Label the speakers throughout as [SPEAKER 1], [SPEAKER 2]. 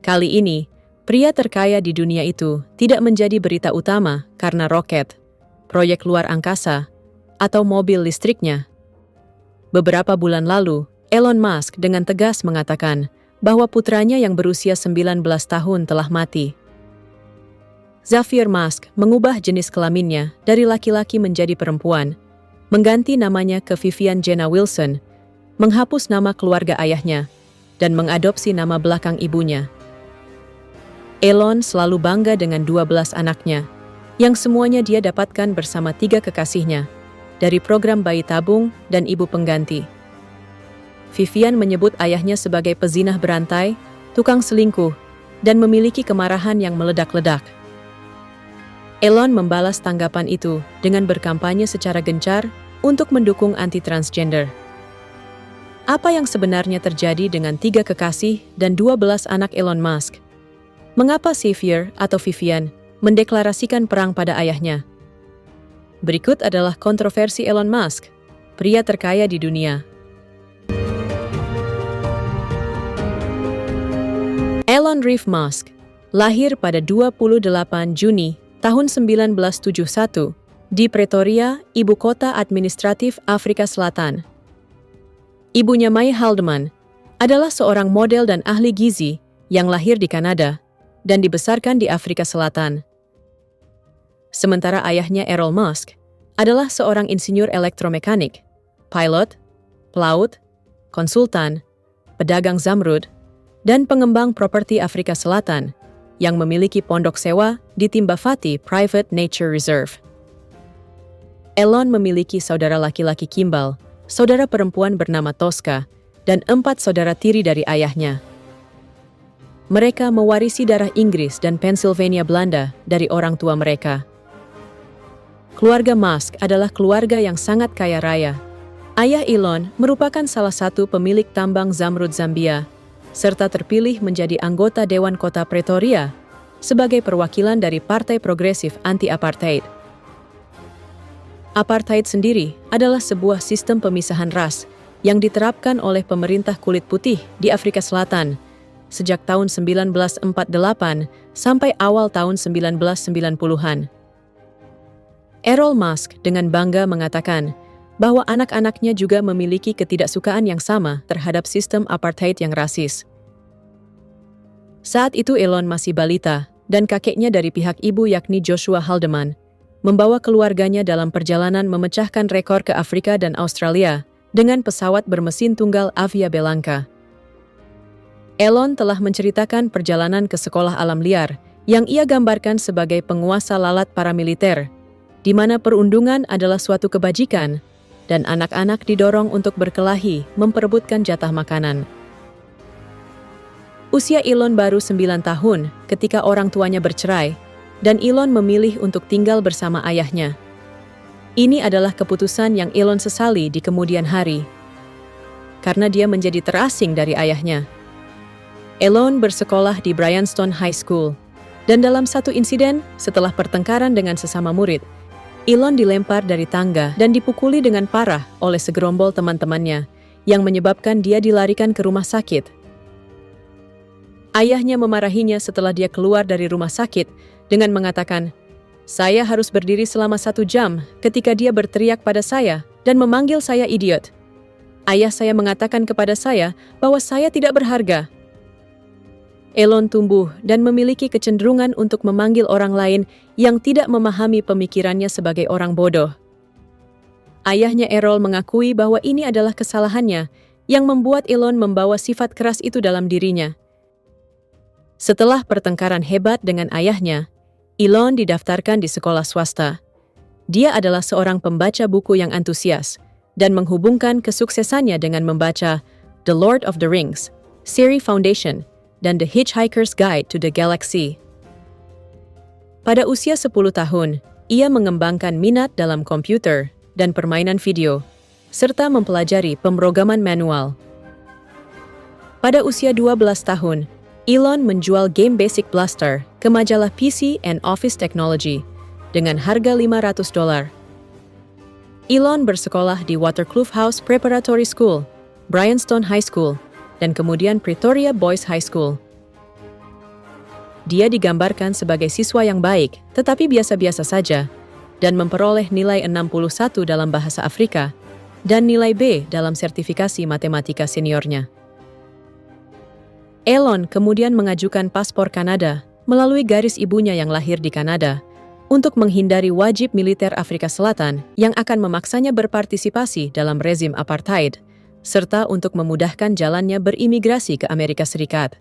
[SPEAKER 1] Kali ini, pria terkaya di dunia itu tidak menjadi berita utama karena roket, proyek luar angkasa, atau mobil listriknya. Beberapa bulan lalu, Elon Musk dengan tegas mengatakan bahwa putranya yang berusia 19 tahun telah mati. Xavier Musk mengubah jenis kelaminnya dari laki-laki menjadi perempuan, mengganti namanya ke Vivian Jenna Wilson, menghapus nama keluarga ayahnya, dan mengadopsi nama belakang ibunya. Elon selalu bangga dengan 12 anaknya, yang semuanya dia dapatkan bersama 3 kekasihnya, dari program bayi tabung dan ibu pengganti. Vivian menyebut ayahnya sebagai pezinah berantai, tukang selingkuh, dan memiliki kemarahan yang meledak-ledak. Elon membalas tanggapan itu dengan berkampanye secara gencar untuk mendukung anti-transgender. Apa yang sebenarnya terjadi dengan 3 kekasih dan 12 anak Elon Musk? Mengapa Xavier atau Vivian mendeklarasikan perang pada ayahnya? Berikut adalah kontroversi Elon Musk, pria terkaya di dunia. Elon Reeve Musk lahir pada 28 Juni tahun 1971 di Pretoria, ibu kota administratif Afrika Selatan. Ibunya May Haldeman adalah seorang model dan ahli gizi yang lahir di Kanada dan dibesarkan di Afrika Selatan. Sementara ayahnya Errol Musk adalah seorang insinyur elektromekanik, pilot, pelaut, konsultan, pedagang zamrud, dan pengembang properti Afrika Selatan yang memiliki pondok sewa di Timbafati Private Nature Reserve. Elon memiliki saudara laki-laki Kimball, saudara perempuan bernama Tosca, dan 4 saudara tiri dari ayahnya. Mereka mewarisi darah Inggris dan Pennsylvania Belanda dari orang tua mereka. Keluarga Musk adalah keluarga yang sangat kaya raya. Ayah Elon merupakan salah satu pemilik tambang zamrud Zambia, serta terpilih menjadi anggota Dewan Kota Pretoria sebagai perwakilan dari Partai Progresif Anti-Apartheid. Apartheid sendiri adalah sebuah sistem pemisahan ras yang diterapkan oleh pemerintah kulit putih di Afrika Selatan sejak tahun 1948 sampai awal tahun 1990-an. Errol Musk dengan bangga mengatakan bahwa anak-anaknya juga memiliki ketidaksukaan yang sama terhadap sistem apartheid yang rasis. Saat itu Elon masih balita dan kakeknya dari pihak ibu yakni Joshua Haldeman membawa keluarganya dalam perjalanan memecahkan rekor ke Afrika dan Australia dengan pesawat bermesin tunggal Avia Bellanca. Elon telah menceritakan perjalanan ke sekolah alam liar yang ia gambarkan sebagai penguasa lalat paramiliter, di mana perundungan adalah suatu kebajikan dan anak-anak didorong untuk berkelahi memperebutkan jatah makanan. Usia Elon baru 9 tahun ketika orang tuanya bercerai dan Elon memilih untuk tinggal bersama ayahnya. Ini adalah keputusan yang Elon sesali di kemudian hari, karena dia menjadi terasing dari ayahnya. Elon bersekolah di Bryanston High School, dan dalam satu insiden setelah pertengkaran dengan sesama murid, Elon dilempar dari tangga dan dipukuli dengan parah oleh segerombol teman-temannya, yang menyebabkan dia dilarikan ke rumah sakit. Ayahnya memarahinya setelah dia keluar dari rumah sakit dengan mengatakan, "Saya harus berdiri selama 1 jam ketika dia berteriak pada saya dan memanggil saya idiot. Ayah saya mengatakan kepada saya bahwa saya tidak berharga." Elon tumbuh dan memiliki kecenderungan untuk memanggil orang lain yang tidak memahami pemikirannya sebagai orang bodoh. Ayahnya Errol mengakui bahwa ini adalah kesalahannya yang membuat Elon membawa sifat keras itu dalam dirinya. Setelah pertengkaran hebat dengan ayahnya, Elon didaftarkan di sekolah swasta. Dia adalah seorang pembaca buku yang antusias dan menghubungkan kesuksesannya dengan membaca The Lord of the Rings, Siri Foundation, dan The Hitchhiker's Guide to the Galaxy. Pada usia 10 tahun, ia mengembangkan minat dalam komputer dan permainan video, serta mempelajari pemrograman manual. Pada usia 12 tahun, Elon menjual game Basic Blaster ke majalah PC and Office Technology dengan harga $500. Elon bersekolah di Waterkloof House Preparatory School, Bryanston High School, dan kemudian Pretoria Boys High School. Dia digambarkan sebagai siswa yang baik, tetapi biasa-biasa saja, dan memperoleh nilai 61 dalam bahasa Afrika dan nilai B dalam sertifikasi matematika seniornya. Elon kemudian mengajukan paspor Kanada melalui garis ibunya yang lahir di Kanada untuk menghindari wajib militer Afrika Selatan yang akan memaksanya berpartisipasi dalam rezim apartheid, serta untuk memudahkan jalannya berimigrasi ke Amerika Serikat.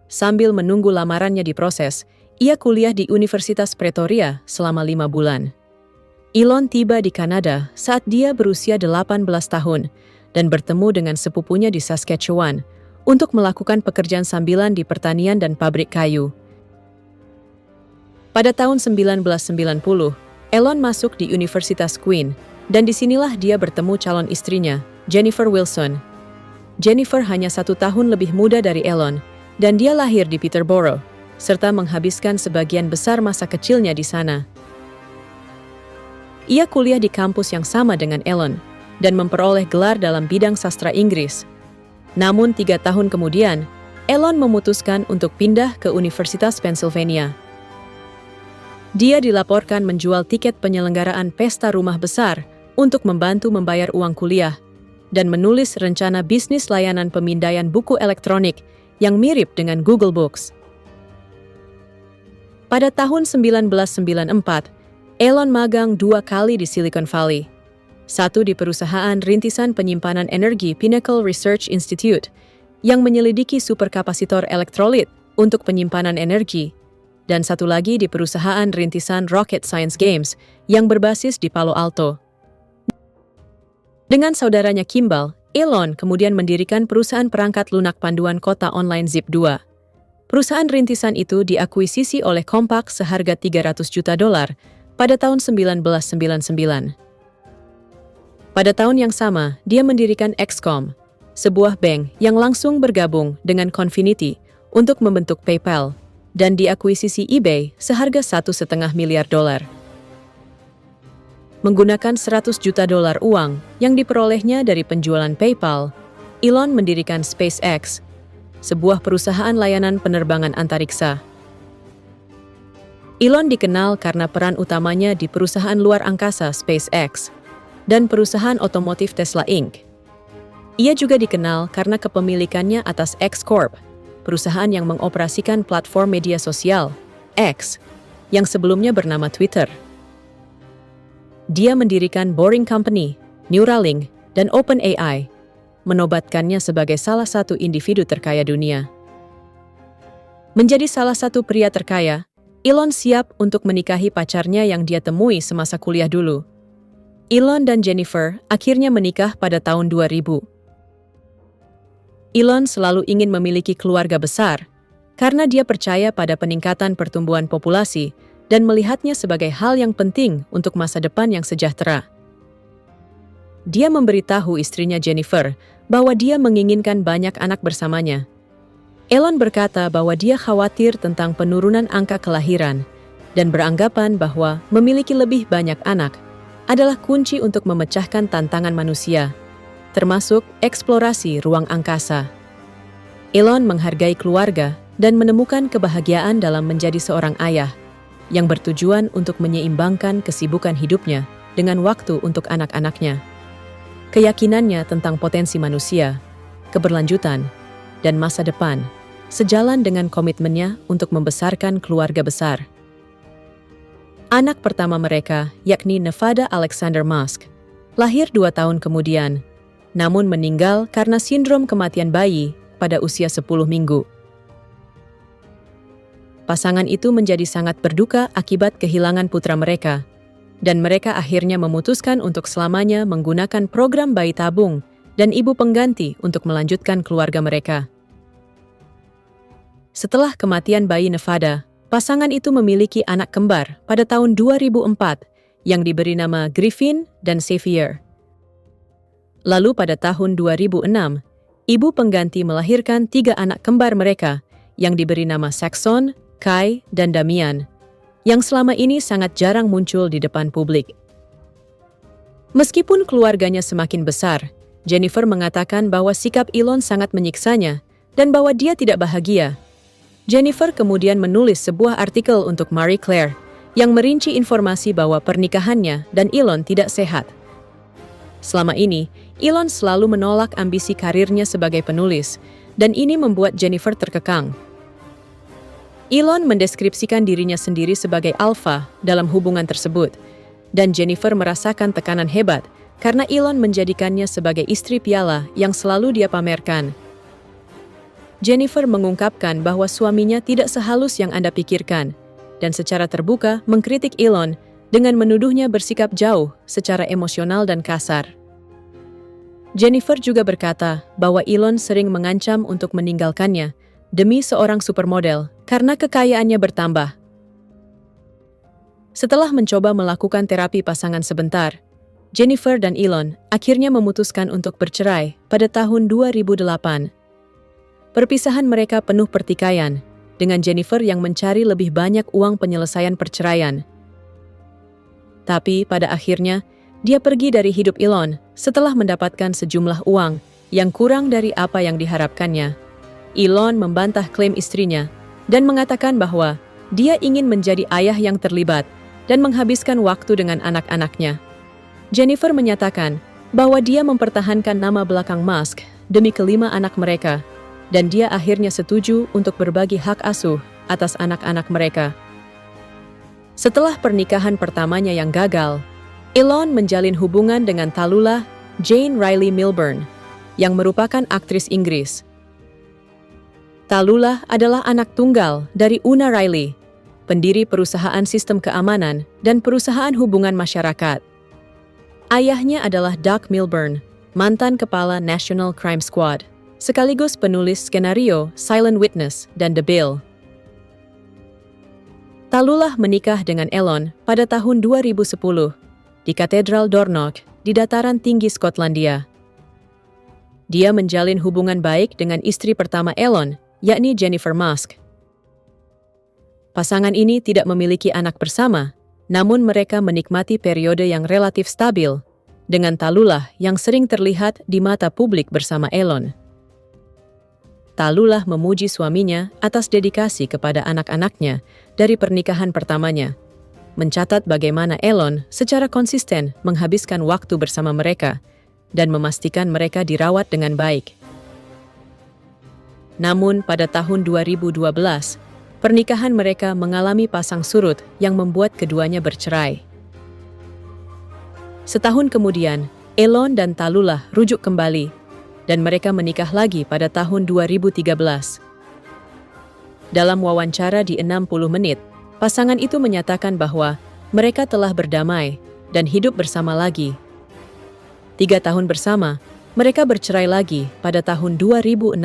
[SPEAKER 1] Sambil menunggu lamarannya diproses, ia kuliah di Universitas Pretoria selama 5 bulan. Elon tiba di Kanada saat dia berusia 18 tahun dan bertemu dengan sepupunya di Saskatchewan untuk melakukan pekerjaan sambilan di pertanian dan pabrik kayu. Pada tahun 1990, Elon masuk di Universitas Queen, dan disinilah dia bertemu calon istrinya, Jennifer Wilson. Jennifer hanya 1 tahun lebih muda dari Elon, dan dia lahir di Peterborough, serta menghabiskan sebagian besar masa kecilnya di sana. Ia kuliah di kampus yang sama dengan Elon, dan memperoleh gelar dalam bidang sastra Inggris. Namun 3 tahun kemudian, Elon memutuskan untuk pindah ke Universitas Pennsylvania. Dia dilaporkan menjual tiket penyelenggaraan pesta rumah besar untuk membantu membayar uang kuliah, dan menulis rencana bisnis layanan pemindaian buku elektronik yang mirip dengan Google Books. Pada tahun 1994, Elon magang 2 kali di Silicon Valley. 1 di perusahaan rintisan penyimpanan energi Pinnacle Research Institute yang menyelidiki superkapasitor elektrolit untuk penyimpanan energi, dan 1 lagi di perusahaan rintisan Rocket Science Games yang berbasis di Palo Alto. Dengan saudaranya Kimball, Elon kemudian mendirikan perusahaan perangkat lunak panduan kota online Zip2. Perusahaan rintisan itu diakuisisi oleh Compaq seharga $300 juta pada tahun 1999. Pada tahun yang sama, dia mendirikan XCOM, sebuah bank yang langsung bergabung dengan Confinity untuk membentuk PayPal, dan diakuisisi eBay seharga $1,5 miliar. Menggunakan $100 juta uang yang diperolehnya dari penjualan PayPal, Elon mendirikan SpaceX, sebuah perusahaan layanan penerbangan antariksa. Elon dikenal karena peran utamanya di perusahaan luar angkasa SpaceX dan perusahaan otomotif Tesla Inc. Ia juga dikenal karena kepemilikannya atas X Corp, perusahaan yang mengoperasikan platform media sosial, X, yang sebelumnya bernama Twitter. Dia mendirikan Boring Company, Neuralink, dan OpenAI, menobatkannya sebagai salah satu individu terkaya dunia. Menjadi salah satu pria terkaya, Elon siap untuk menikahi pacarnya yang dia temui semasa kuliah dulu. Elon dan Jennifer akhirnya menikah pada tahun 2000. Elon selalu ingin memiliki keluarga besar karena dia percaya pada peningkatan pertumbuhan populasi dan melihatnya sebagai hal yang penting untuk masa depan yang sejahtera. Dia memberitahu istrinya Jennifer bahwa dia menginginkan banyak anak bersamanya. Elon berkata bahwa dia khawatir tentang penurunan angka kelahiran dan beranggapan bahwa memiliki lebih banyak anak adalah kunci untuk memecahkan tantangan manusia, termasuk eksplorasi ruang angkasa. Elon menghargai keluarga dan menemukan kebahagiaan dalam menjadi seorang ayah yang bertujuan untuk menyeimbangkan kesibukan hidupnya dengan waktu untuk anak-anaknya. Keyakinannya tentang potensi manusia, keberlanjutan, dan masa depan sejalan dengan komitmennya untuk membesarkan keluarga besar. Anak pertama mereka, yakni Nevada Alexander Musk, lahir 2 tahun kemudian, namun meninggal karena sindrom kematian bayi pada usia 10 minggu. Pasangan itu menjadi sangat berduka akibat kehilangan putra mereka, dan mereka akhirnya memutuskan untuk selamanya menggunakan program bayi tabung dan ibu pengganti untuk melanjutkan keluarga mereka. Setelah kematian bayi Nevada, pasangan itu memiliki anak kembar pada tahun 2004 yang diberi nama Griffin dan Xavier. Lalu pada tahun 2006, ibu pengganti melahirkan 3 anak kembar mereka yang diberi nama Saxon, Kai, dan Damian, yang selama ini sangat jarang muncul di depan publik. Meskipun keluarganya semakin besar, Jennifer mengatakan bahwa sikap Elon sangat menyiksanya dan bahwa dia tidak bahagia. Jennifer kemudian menulis sebuah artikel untuk Marie Claire yang merinci informasi bahwa pernikahannya dan Elon tidak sehat. Selama ini, Elon selalu menolak ambisi karirnya sebagai penulis, dan ini membuat Jennifer terkekang. Elon mendeskripsikan dirinya sendiri sebagai alfa dalam hubungan tersebut, dan Jennifer merasakan tekanan hebat karena Elon menjadikannya sebagai istri piala yang selalu dia pamerkan. Jennifer mengungkapkan bahwa suaminya tidak sehalus yang Anda pikirkan, dan secara terbuka mengkritik Elon dengan menuduhnya bersikap jauh secara emosional dan kasar. Jennifer juga berkata bahwa Elon sering mengancam untuk meninggalkannya demi seorang supermodel karena kekayaannya bertambah. Setelah mencoba melakukan terapi pasangan sebentar, Jennifer dan Elon akhirnya memutuskan untuk bercerai pada tahun 2008. Perpisahan mereka penuh pertikaian, dengan Jennifer yang mencari lebih banyak uang penyelesaian perceraian. Tapi pada akhirnya, dia pergi dari hidup Elon setelah mendapatkan sejumlah uang yang kurang dari apa yang diharapkannya. Elon membantah klaim istrinya dan mengatakan bahwa dia ingin menjadi ayah yang terlibat dan menghabiskan waktu dengan anak-anaknya. Jennifer menyatakan bahwa dia mempertahankan nama belakang Musk demi kelima anak mereka, dan dia akhirnya setuju untuk berbagi hak asuh atas anak-anak mereka. Setelah pernikahan pertamanya yang gagal, Elon menjalin hubungan dengan Tallulah Jane Riley Milburn, yang merupakan aktris Inggris. Tallulah adalah anak tunggal dari Una Riley, pendiri perusahaan sistem keamanan dan perusahaan hubungan masyarakat. Ayahnya adalah Doug Milburn, mantan kepala National Crime Squad, sekaligus penulis skenario Silent Witness dan The Bill. Tallulah menikah dengan Elon pada tahun 2010 di Katedral Dornoch di dataran tinggi Skotlandia. Dia menjalin hubungan baik dengan istri pertama Elon, yakni Jennifer Musk. Pasangan ini tidak memiliki anak bersama, namun mereka menikmati periode yang relatif stabil, dengan Tallulah yang sering terlihat di mata publik bersama Elon. Tallulah memuji suaminya atas dedikasi kepada anak-anaknya dari pernikahan pertamanya, mencatat bagaimana Elon secara konsisten menghabiskan waktu bersama mereka dan memastikan mereka dirawat dengan baik. Namun pada tahun 2012, pernikahan mereka mengalami pasang surut yang membuat keduanya bercerai. Setahun kemudian, Elon dan Tallulah rujuk kembali, dan mereka menikah lagi pada tahun 2013. Dalam wawancara di 60 menit, pasangan itu menyatakan bahwa mereka telah berdamai dan hidup bersama lagi. 3 tahun bersama, mereka bercerai lagi pada tahun 2016.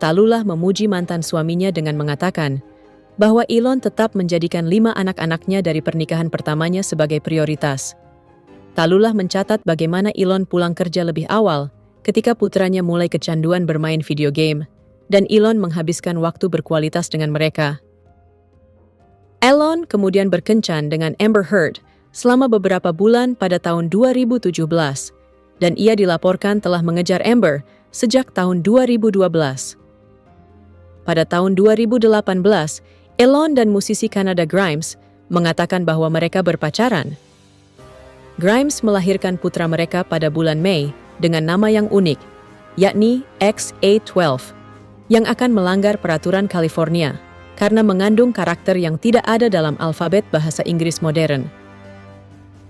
[SPEAKER 1] Tallulah memuji mantan suaminya dengan mengatakan bahwa Elon tetap menjadikan 5 anak-anaknya dari pernikahan pertamanya sebagai prioritas. Tallulah mencatat bagaimana Elon pulang kerja lebih awal ketika putranya mulai kecanduan bermain video game, dan Elon menghabiskan waktu berkualitas dengan mereka. Elon kemudian berkencan dengan Amber Heard selama beberapa bulan pada tahun 2017, dan ia dilaporkan telah mengejar Amber sejak tahun 2012. Pada tahun 2018, Elon dan musisi Kanada Grimes mengatakan bahwa mereka berpacaran. Grimes melahirkan putra mereka pada bulan Mei dengan nama yang unik, yakni XA12, yang akan melanggar peraturan California karena mengandung karakter yang tidak ada dalam alfabet bahasa Inggris modern.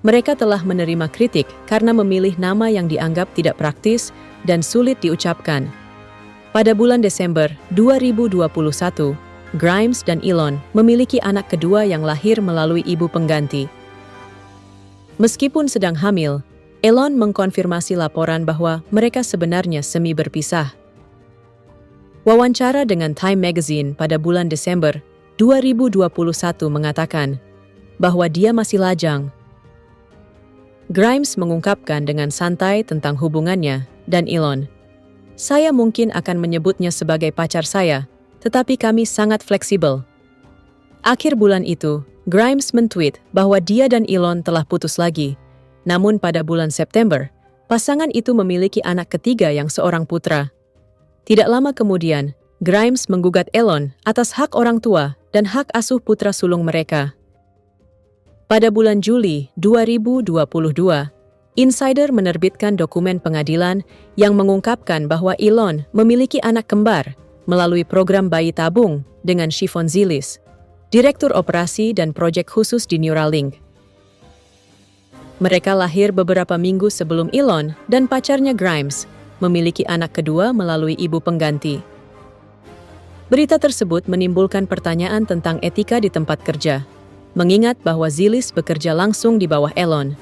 [SPEAKER 1] Mereka telah menerima kritik karena memilih nama yang dianggap tidak praktis dan sulit diucapkan. Pada bulan Desember 2021, Grimes dan Elon memiliki anak kedua yang lahir melalui ibu pengganti. Meskipun sedang hamil, Elon mengkonfirmasi laporan bahwa mereka sebenarnya semi berpisah. Wawancara dengan Time Magazine pada bulan Desember 2021 mengatakan bahwa dia masih lajang. Grimes mengungkapkan dengan santai tentang hubungannya dan Elon. "Saya mungkin akan menyebutnya sebagai pacar saya, tetapi kami sangat fleksibel." Akhir bulan itu, Grimes men-tweet bahwa dia dan Elon telah putus lagi. Namun pada bulan September, pasangan itu memiliki anak ketiga yang seorang putra. Tidak lama kemudian, Grimes menggugat Elon atas hak orang tua dan hak asuh putra sulung mereka. Pada bulan Juli 2022, Insider menerbitkan dokumen pengadilan yang mengungkapkan bahwa Elon memiliki anak kembar melalui program bayi tabung dengan Shimon Zilis, Direktur Operasi dan Proyek Khusus di Neuralink. Mereka lahir beberapa minggu sebelum Elon dan pacarnya Grimes memiliki anak kedua melalui ibu pengganti. Berita tersebut menimbulkan pertanyaan tentang etika di tempat kerja, mengingat bahwa Zilis bekerja langsung di bawah Elon.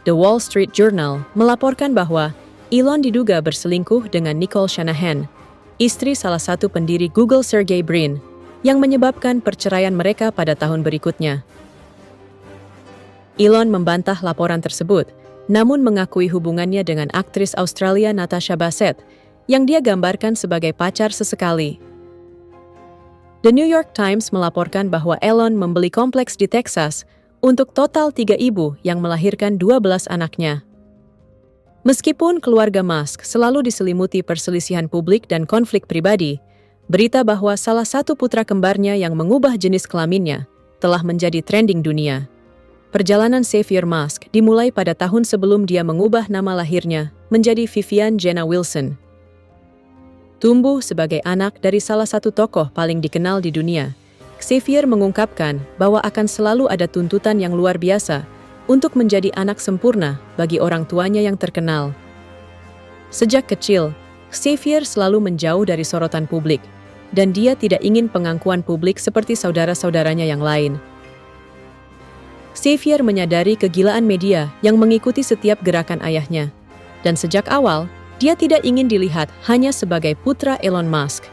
[SPEAKER 1] The Wall Street Journal melaporkan bahwa Elon diduga berselingkuh dengan Nicole Shanahan, istri salah satu pendiri Google Sergey Brin, yang menyebabkan perceraian mereka pada tahun berikutnya. Elon membantah laporan tersebut, namun mengakui hubungannya dengan aktris Australia Natasha Bassett, yang dia gambarkan sebagai pacar sesekali. The New York Times melaporkan bahwa Elon membeli kompleks di Texas untuk total 3 ibu yang melahirkan 12 anaknya. Meskipun keluarga Musk selalu diselimuti perselisihan publik dan konflik pribadi, berita bahwa salah satu putra kembarnya yang mengubah jenis kelaminnya telah menjadi trending dunia. Perjalanan Xavier Musk dimulai pada tahun sebelum dia mengubah nama lahirnya menjadi Vivian Jenna Wilson. Tumbuh sebagai anak dari salah satu tokoh paling dikenal di dunia, Xavier mengungkapkan bahwa akan selalu ada tuntutan yang luar biasa untuk menjadi anak sempurna bagi orang tuanya yang terkenal. Sejak kecil, Xavier selalu menjauh dari sorotan publik, dan dia tidak ingin pengakuan publik seperti saudara-saudaranya yang lain. Xavier menyadari kegilaan media yang mengikuti setiap gerakan ayahnya, dan sejak awal, dia tidak ingin dilihat hanya sebagai putra Elon Musk.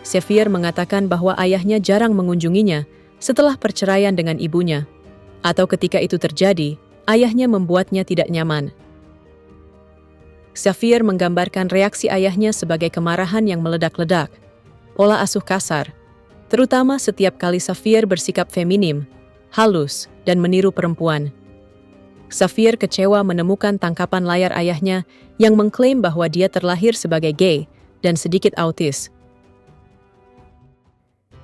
[SPEAKER 1] Xavier mengatakan bahwa ayahnya jarang mengunjunginya setelah perceraian dengan ibunya, atau ketika itu terjadi, ayahnya membuatnya tidak nyaman. Xavier menggambarkan reaksi ayahnya sebagai kemarahan yang meledak-ledak, pola asuh kasar, terutama setiap kali Xavier bersikap feminim, halus, dan meniru perempuan. Xavier kecewa menemukan tangkapan layar ayahnya yang mengklaim bahwa dia terlahir sebagai gay dan sedikit autis.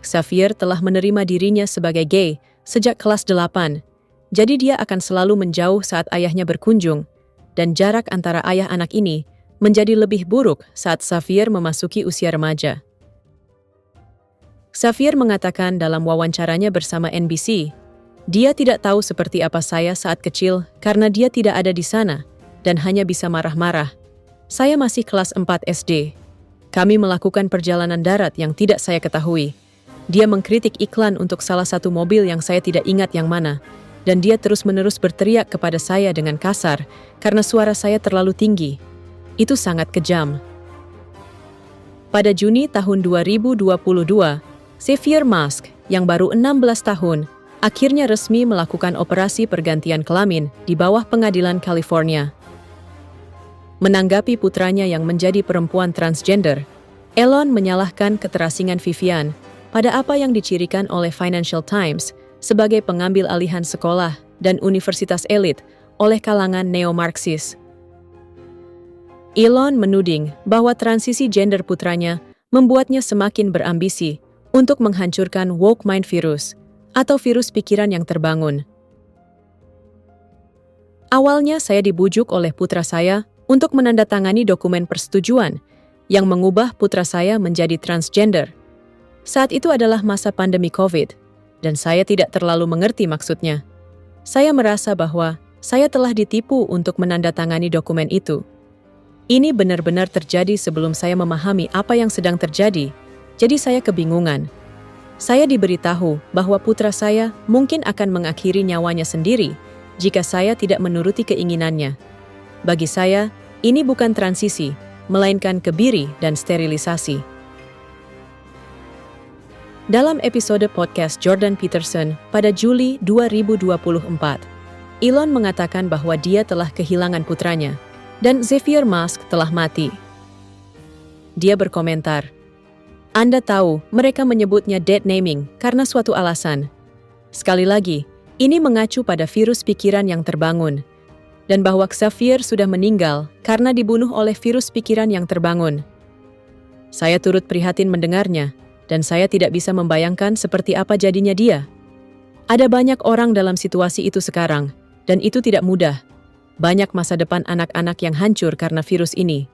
[SPEAKER 1] Xavier telah menerima dirinya sebagai gay sejak kelas 8, jadi dia akan selalu menjauh saat ayahnya berkunjung, dan jarak antara ayah anak ini menjadi lebih buruk saat Xavier memasuki usia remaja. Xavier mengatakan dalam wawancaranya bersama NBC, dia tidak tahu seperti apa saya saat kecil karena dia tidak ada di sana dan hanya bisa marah-marah. Saya masih kelas 4 SD. Kami melakukan perjalanan darat yang tidak saya ketahui. Dia mengkritik iklan untuk salah satu mobil yang saya tidak ingat yang mana, dan dia terus-menerus berteriak kepada saya dengan kasar karena suara saya terlalu tinggi. Itu sangat kejam. Pada Juni tahun 2022, Xavier Musk, yang baru 16 tahun, akhirnya resmi melakukan operasi pergantian kelamin di bawah pengadilan California. Menanggapi putranya yang menjadi perempuan transgender, Elon menyalahkan keterasingan Vivian pada apa yang dicirikan oleh Financial Times sebagai pengambil alihan sekolah dan universitas elit oleh kalangan neo-Marxis. Elon menuding bahwa transisi gender putranya membuatnya semakin berambisi untuk menghancurkan woke mind virus, atau virus pikiran yang terbangun. Awalnya saya dibujuk oleh putra saya untuk menandatangani dokumen persetujuan yang mengubah putra saya menjadi transgender. Saat itu adalah masa pandemi COVID, dan saya tidak terlalu mengerti maksudnya. Saya merasa bahwa saya telah ditipu untuk menandatangani dokumen itu. Ini benar-benar terjadi sebelum saya memahami apa yang sedang terjadi, jadi saya kebingungan. Saya diberitahu bahwa putra saya mungkin akan mengakhiri nyawanya sendiri jika saya tidak menuruti keinginannya. Bagi saya, ini bukan transisi, melainkan kebiri dan sterilisasi. Dalam episode podcast Jordan Peterson pada Juli 2024, Elon mengatakan bahwa dia telah kehilangan putranya dan Xavier Musk telah mati. Dia berkomentar, "Anda tahu, mereka menyebutnya dead naming karena suatu alasan. Sekali lagi, ini mengacu pada virus pikiran yang terbangun, dan bahwa Xavier sudah meninggal karena dibunuh oleh virus pikiran yang terbangun. Saya turut prihatin mendengarnya, dan saya tidak bisa membayangkan seperti apa jadinya dia. Ada banyak orang dalam situasi itu sekarang, dan itu tidak mudah. Banyak masa depan anak-anak yang hancur karena virus ini.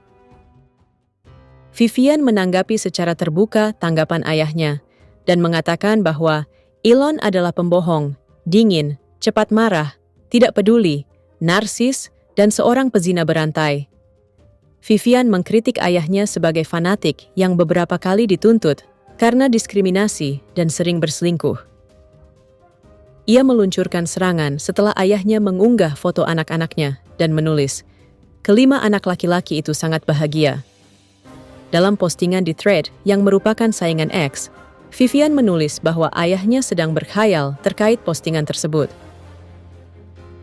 [SPEAKER 1] Vivian menanggapi secara terbuka tanggapan ayahnya, dan mengatakan bahwa Elon adalah pembohong, dingin, cepat marah, tidak peduli, narsis, dan seorang pezina berantai. Vivian mengkritik ayahnya sebagai fanatik yang beberapa kali dituntut karena diskriminasi dan sering berselingkuh. Ia meluncurkan serangan setelah ayahnya mengunggah foto anak-anaknya dan menulis, "Kelima anak laki-laki itu sangat bahagia." Dalam postingan di thread yang merupakan saingan X, Vivian menulis bahwa ayahnya sedang berkhayal terkait postingan tersebut.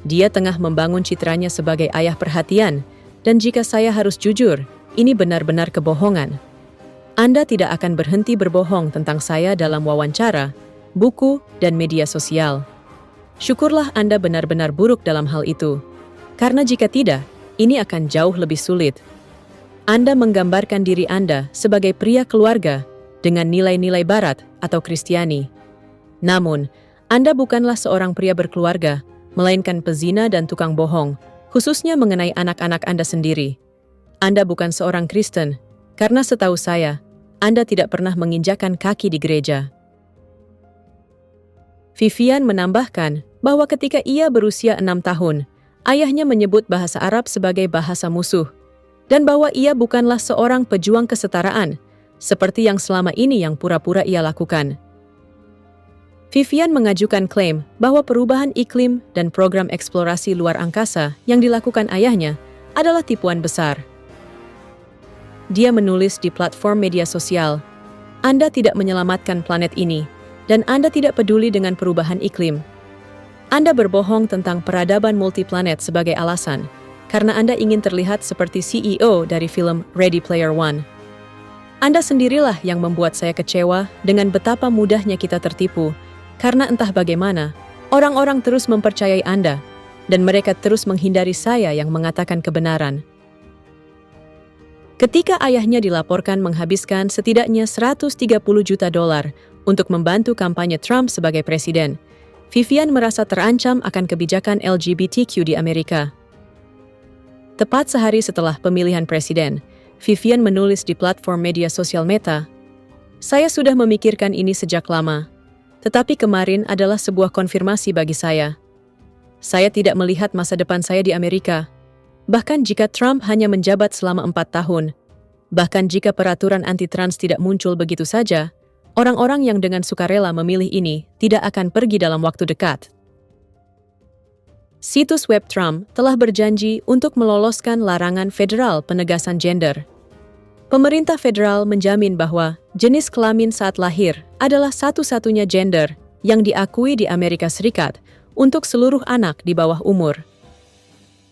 [SPEAKER 1] Dia tengah membangun citranya sebagai ayah perhatian, dan jika saya harus jujur, ini benar-benar kebohongan. Anda tidak akan berhenti berbohong tentang saya dalam wawancara, buku, dan media sosial. Syukurlah Anda benar-benar buruk dalam hal itu. Karena jika tidak, ini akan jauh lebih sulit. Anda menggambarkan diri Anda sebagai pria keluarga dengan nilai-nilai Barat atau Kristiani. Namun, Anda bukanlah seorang pria berkeluarga, melainkan pezina dan tukang bohong, khususnya mengenai anak-anak Anda sendiri. Anda bukan seorang Kristen, karena setahu saya, Anda tidak pernah menginjakkan kaki di gereja. Vivian menambahkan bahwa ketika ia berusia 6 tahun, ayahnya menyebut bahasa Arab sebagai bahasa musuh, dan bahwa ia bukanlah seorang pejuang kesetaraan, seperti yang selama ini yang pura-pura ia lakukan. Vivian mengajukan klaim bahwa perubahan iklim dan program eksplorasi luar angkasa yang dilakukan ayahnya adalah tipuan besar. Dia menulis di platform media sosial, "Anda tidak menyelamatkan planet ini, dan Anda tidak peduli dengan perubahan iklim. Anda berbohong tentang peradaban multiplanet sebagai alasan, karena Anda ingin terlihat seperti CEO dari film Ready Player One. Anda sendirilah yang membuat saya kecewa dengan betapa mudahnya kita tertipu, karena entah bagaimana, orang-orang terus mempercayai Anda, dan mereka terus menghindari saya yang mengatakan kebenaran." Ketika ayahnya dilaporkan menghabiskan setidaknya $130 juta untuk membantu kampanye Trump sebagai presiden, Vivian merasa terancam akan kebijakan LGBTQ di Amerika. Tepat sehari setelah pemilihan presiden, Vivian menulis di platform media sosial Meta, "Saya sudah memikirkan ini sejak lama. Tetapi kemarin adalah sebuah konfirmasi bagi saya. Saya tidak melihat masa depan saya di Amerika. Bahkan jika Trump hanya menjabat selama 4 tahun, bahkan jika peraturan anti-trans tidak muncul begitu saja, orang-orang yang dengan sukarela memilih ini tidak akan pergi dalam waktu dekat." Situs web Trump telah berjanji untuk meloloskan larangan federal penegasan gender. Pemerintah federal menjamin bahwa jenis kelamin saat lahir adalah satu-satunya gender yang diakui di Amerika Serikat untuk seluruh anak di bawah umur.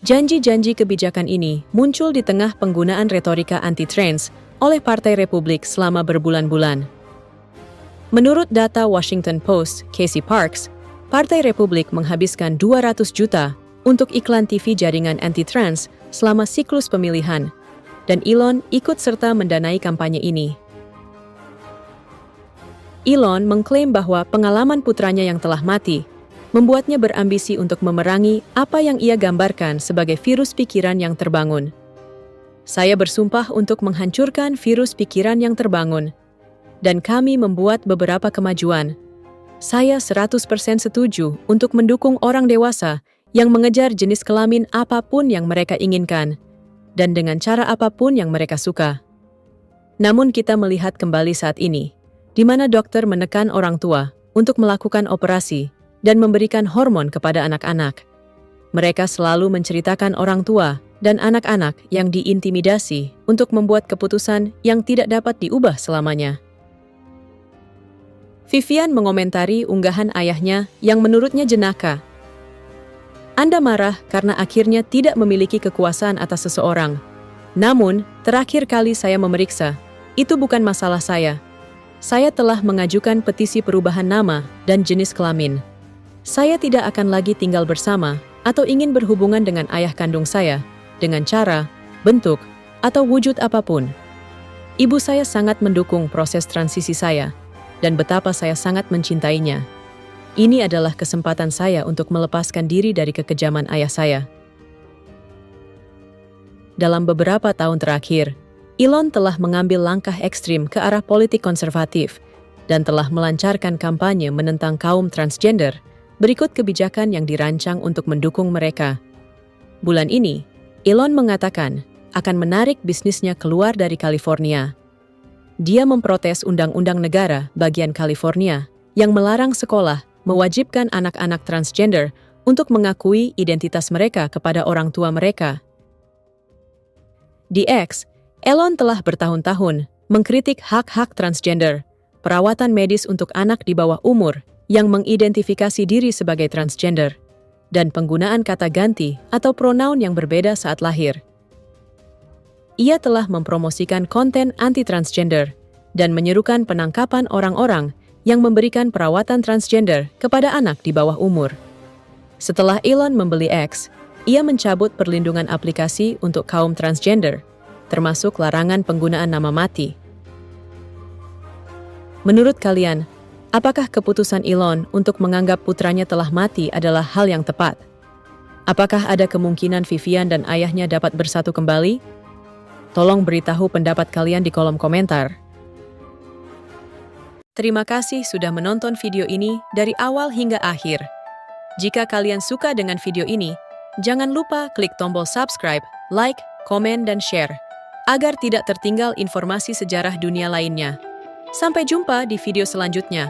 [SPEAKER 1] Janji-janji kebijakan ini muncul di tengah penggunaan retorika anti-trans oleh Partai Republik selama berbulan-bulan. Menurut data Washington Post, Casey Parks, Partai Republik menghabiskan 200 juta untuk iklan TV jaringan anti-trans selama siklus pemilihan, dan Elon ikut serta mendanai kampanye ini. Elon mengklaim bahwa pengalaman putranya yang telah mati membuatnya berambisi untuk memerangi apa yang ia gambarkan sebagai virus pikiran yang terbangun. "Saya bersumpah untuk menghancurkan virus pikiran yang terbangun, dan kami membuat beberapa kemajuan. Saya 100% setuju untuk mendukung orang dewasa yang mengejar jenis kelamin apapun yang mereka inginkan, dan dengan cara apapun yang mereka suka. Namun kita melihat kembali saat ini, di mana dokter menekan orang tua untuk melakukan operasi dan memberikan hormon kepada anak-anak. Mereka selalu menceritakan orang tua dan anak-anak yang diintimidasi untuk membuat keputusan yang tidak dapat diubah selamanya." Vivian mengomentari unggahan ayahnya yang menurutnya jenaka. "Anda marah karena akhirnya tidak memiliki kekuasaan atas seseorang. Namun, terakhir kali saya memeriksa, itu bukan masalah saya. Saya telah mengajukan petisi perubahan nama dan jenis kelamin. Saya tidak akan lagi tinggal bersama atau ingin berhubungan dengan ayah kandung saya, dengan cara, bentuk, atau wujud apapun. Ibu saya sangat mendukung proses transisi saya, dan betapa saya sangat mencintainya. Ini adalah kesempatan saya untuk melepaskan diri dari kekejaman ayah saya. Dalam beberapa tahun terakhir, Elon telah mengambil langkah ekstrim ke arah politik konservatif dan telah melancarkan kampanye menentang kaum transgender, berikut kebijakan yang dirancang untuk mendukung mereka. Bulan ini, Elon mengatakan akan menarik bisnisnya keluar dari California. Dia memprotes undang-undang negara bagian California yang melarang sekolah mewajibkan anak-anak transgender untuk mengakui identitas mereka kepada orang tua mereka. Di X, Elon telah bertahun-tahun mengkritik hak-hak transgender, perawatan medis untuk anak di bawah umur yang mengidentifikasi diri sebagai transgender, dan penggunaan kata ganti atau pronoun yang berbeda saat lahir. Ia telah mempromosikan konten anti-transgender dan menyerukan penangkapan orang-orang yang memberikan perawatan transgender kepada anak di bawah umur. Setelah Elon membeli X, ia mencabut perlindungan aplikasi untuk kaum transgender, termasuk larangan penggunaan nama mati. Menurut kalian, apakah keputusan Elon untuk menganggap putranya telah mati adalah hal yang tepat? Apakah ada kemungkinan Vivian dan ayahnya dapat bersatu kembali? Tolong beritahu pendapat kalian di kolom komentar. Terima kasih sudah menonton video ini dari awal hingga akhir. Jika kalian suka dengan video ini, jangan lupa klik tombol subscribe, like, komen, dan share, agar tidak tertinggal informasi sejarah dunia lainnya. Sampai jumpa di video selanjutnya.